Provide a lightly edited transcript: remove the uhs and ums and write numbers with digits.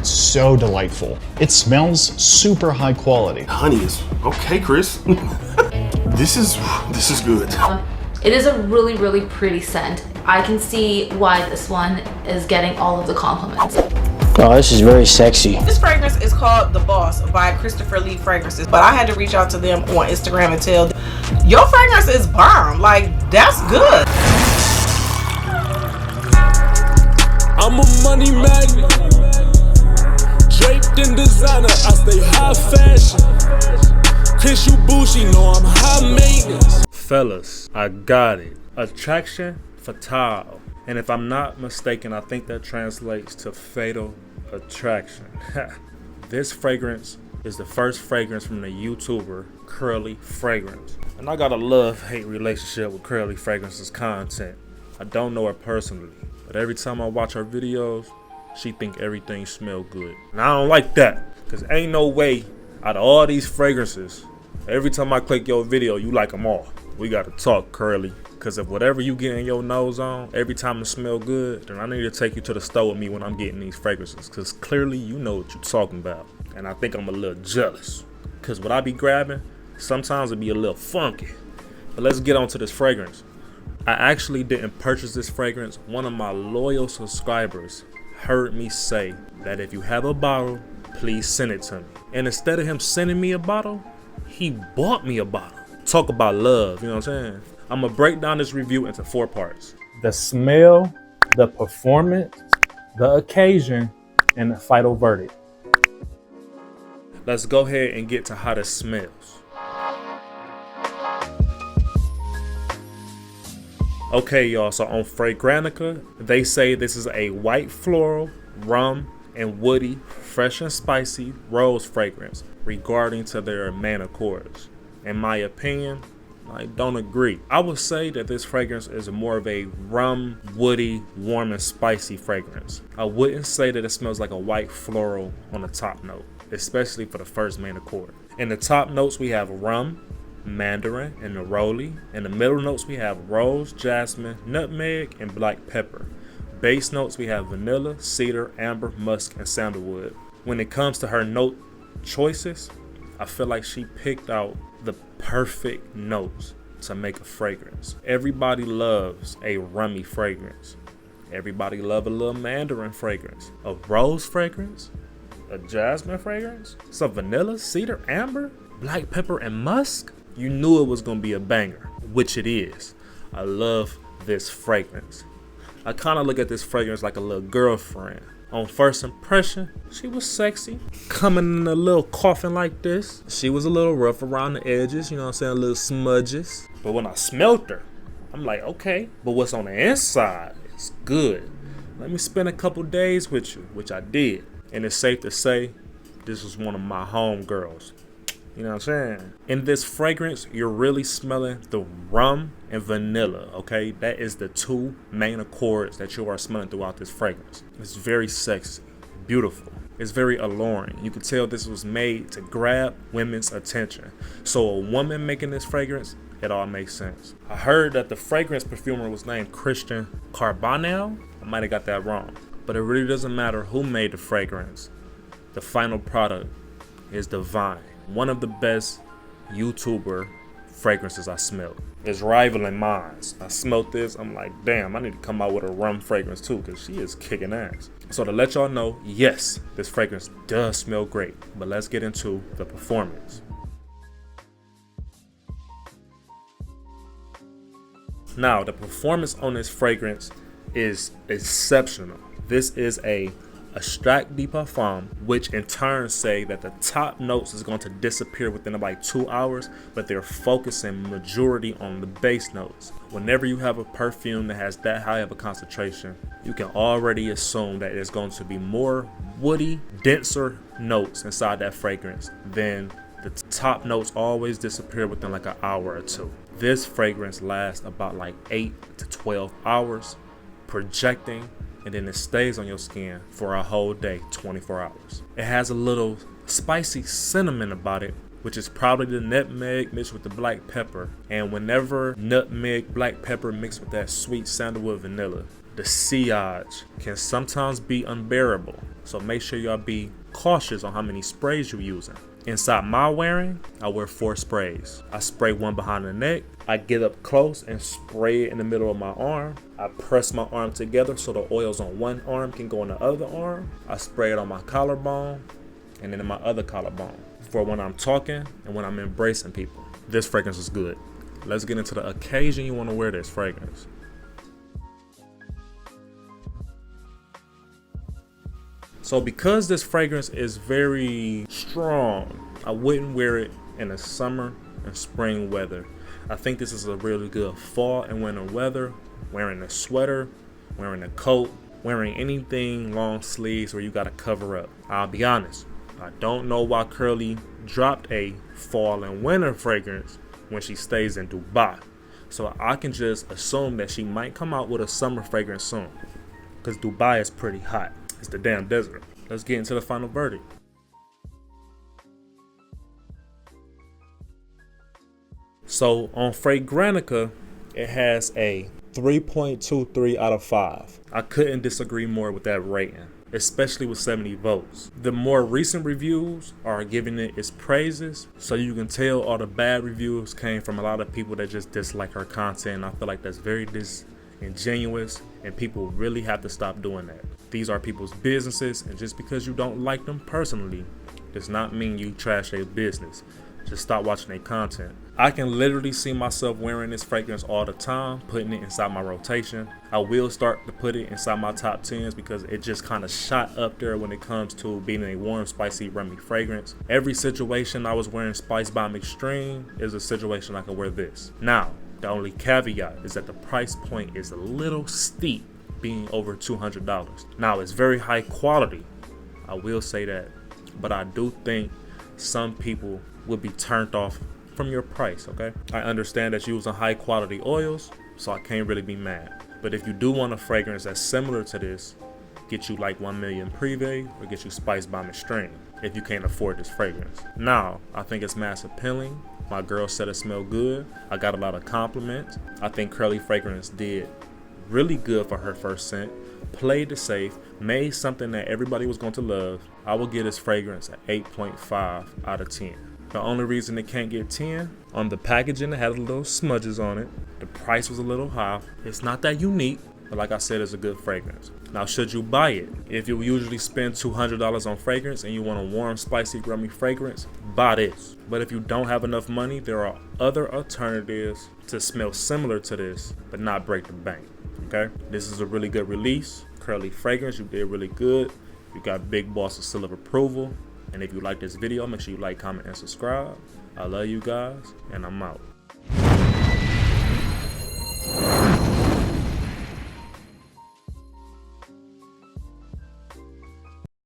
It's so delightful. It smells super high quality. Honey is okay, Chris. This is good. It is a really, really pretty scent. I can see why this one is getting all of the compliments. Oh, this is very sexy. This fragrance is called The Boss by Christopher Lee Fragrances, but I had to reach out to them on Instagram and tell them, your fragrance is bomb. Like, that's good. I'm a money magnet, draped in designer, I stay high fashion. Chris, you bougie, know I'm high maintenance. Fellas, I got it. Attraction Fatale. And if I'm not mistaken, I think that translates to fatal attraction. This fragrance is the first fragrance from the YouTuber Curly Fragrance. And I got a love-hate relationship with Curly Fragrance's content. I don't know her personally, but every time I watch her videos, she think everything smell good. And I don't like that, because ain't no way out of all these fragrances, every time I click your video, you like them all. We gotta talk, Curly. Because if whatever you getting your nose on, every time it smell good, then I need to take you to the store with me when I'm getting these fragrances. Because clearly you know what you're talking about. And I think I'm a little jealous. Because what I be grabbing, sometimes it be a little funky. But let's get on to this fragrance. I actually didn't purchase this fragrance. One of my loyal subscribers heard me say that if you have a bottle, please send it to me. And instead of him sending me a bottle, he bought me a bottle. Talk about love, you know what I'm saying? I'm gonna break down this review into 4 parts. The smell, the performance, the occasion, and the final verdict. Let's go ahead and get to how this smells. Okay, y'all, so on Fragrantica, they say this is a white floral, rum, and woody, fresh and spicy rose fragrance regarding to their main accords. In my opinion, I don't agree. I would say that this fragrance is more of a rum, woody, warm and spicy fragrance. I wouldn't say that it smells like a white floral on the top note, especially for the first main accord. In the top notes we have rum, mandarin, and neroli. In the middle notes we have rose, jasmine, nutmeg, and black pepper. Base notes we have vanilla, cedar, amber, musk, and sandalwood. When it comes to her note choices, I feel like she picked out the perfect notes to make a fragrance. Everybody loves a rummy fragrance. Everybody loves a little mandarin fragrance, a rose fragrance, a jasmine fragrance, some vanilla, cedar, amber, black pepper, and musk. You knew it was gonna be a banger, which it is. I love this fragrance. I kind of look at this fragrance like a little girlfriend. On first impression, she was sexy. Coming in a little coffin like this. She was a little rough around the edges, you know what I'm saying, a little smudges. But when I smelt her, I'm like, okay, but what's on the inside is good. Let me spend a couple days with you, which I did. And it's safe to say, this was one of my homegirls. You know what I'm saying? In this fragrance, you're really smelling the rum and vanilla, okay? That is the 2 main accords that you are smelling throughout this fragrance. It's very sexy, beautiful. It's very alluring. You can tell this was made to grab women's attention. So a woman making this fragrance, it all makes sense. I heard that the fragrance perfumer was named Christian Carbonnel. I might have got that wrong. But it really doesn't matter who made the fragrance. The final product is divine. One of the best YouTuber fragrances I smelled. It's rivaling mine. I smelled this, I'm like, damn, I need to come out with a rum fragrance too, because she is kicking ass. So to let y'all know, yes, this fragrance does smell great, but let's get into the performance. Now, the performance on this fragrance is exceptional. This is a Attraction Fatale, which in turn say that the top notes is going to disappear within about 2 hours, but they're focusing majority on the base notes. Whenever you have a perfume that has that high of a concentration, you can already assume that it's going to be more woody, denser notes inside that fragrance. Then the top notes always disappear within like an hour or 2. This fragrance lasts about like 8 to 12 hours, projecting, and then it stays on your skin for a whole day, 24 hours. It has a little spicy cinnamon about it, which is probably the nutmeg mixed with the black pepper. And whenever nutmeg, black pepper mixed with that sweet sandalwood vanilla, the sillage can sometimes be unbearable. So make sure y'all be cautious on how many sprays you're using. Inside my wearing, I wear 4 sprays. I spray one behind the neck. I get up close and spray it in the middle of my arm. I press my arm together so the oils on one arm can go on the other arm. I spray it on my collarbone and then in my other collarbone for when I'm talking and when I'm embracing people. This fragrance is good. Let's get into the occasion you want to wear this fragrance. So because this fragrance is very strong, I wouldn't wear it in the summer and spring weather. I think this is a really good fall and winter weather. Wearing a sweater, wearing a coat, wearing anything long sleeves where you gotta cover up. I'll be honest, I don't know why Curly dropped a fall and winter fragrance when she stays in Dubai. So I can just assume that she might come out with a summer fragrance soon, because Dubai is pretty hot. It's the damn desert. Let's get into the final verdict. So on Fragrantica, it has a 3.23 out of 5. I couldn't disagree more with that rating, especially with 70 votes. The more recent reviews are giving it its praises, so you can tell all the bad reviews came from a lot of people that just dislike her content. I feel like that's very disingenuous, and people really have to stop doing that. These are people's businesses, and just because you don't like them personally does not mean you trash their business. Just stop watching their content. I can literally see myself wearing this fragrance all the time, putting it inside my rotation. I will start to put it inside my top 10s because it just kind of shot up there when it comes to being a warm, spicy, rummy fragrance. Every situation I was wearing Spice Bomb Extreme is a situation I can wear this. Now, the only caveat is that the price point is a little steep, being over $200. Now, it's very high quality, I will say that, but I do think some people would be turned off from your price, okay? I understand that you're using high quality oils, so I can't really be mad. But if you do want a fragrance that's similar to this, get you like 1 Million Privé or get you Spice Bomb Extreme if you can't afford this fragrance. Now, I think it's mass appealing. My girl said it smelled good. I got a lot of compliments. I think Curly Fragrance did really good for her first scent, played it safe, made something that everybody was going to love. I will give this fragrance an 8.5 out of 10. The only reason it can't get 10, on the packaging it had a little smudges on it. The price was a little high. It's not that unique, but like I said, it's a good fragrance. Now, should you buy it? If you usually spend $200 on fragrance and you want a warm, spicy, rummy fragrance, buy this. But if you don't have enough money, there are other alternatives to smell similar to this, but not break the bank, okay? This is a really good release. Curly Fragrance, you did really good. You got Big Boss's seal of approval. And if you like this video, make sure you like, comment, and subscribe. I love you guys, and I'm out.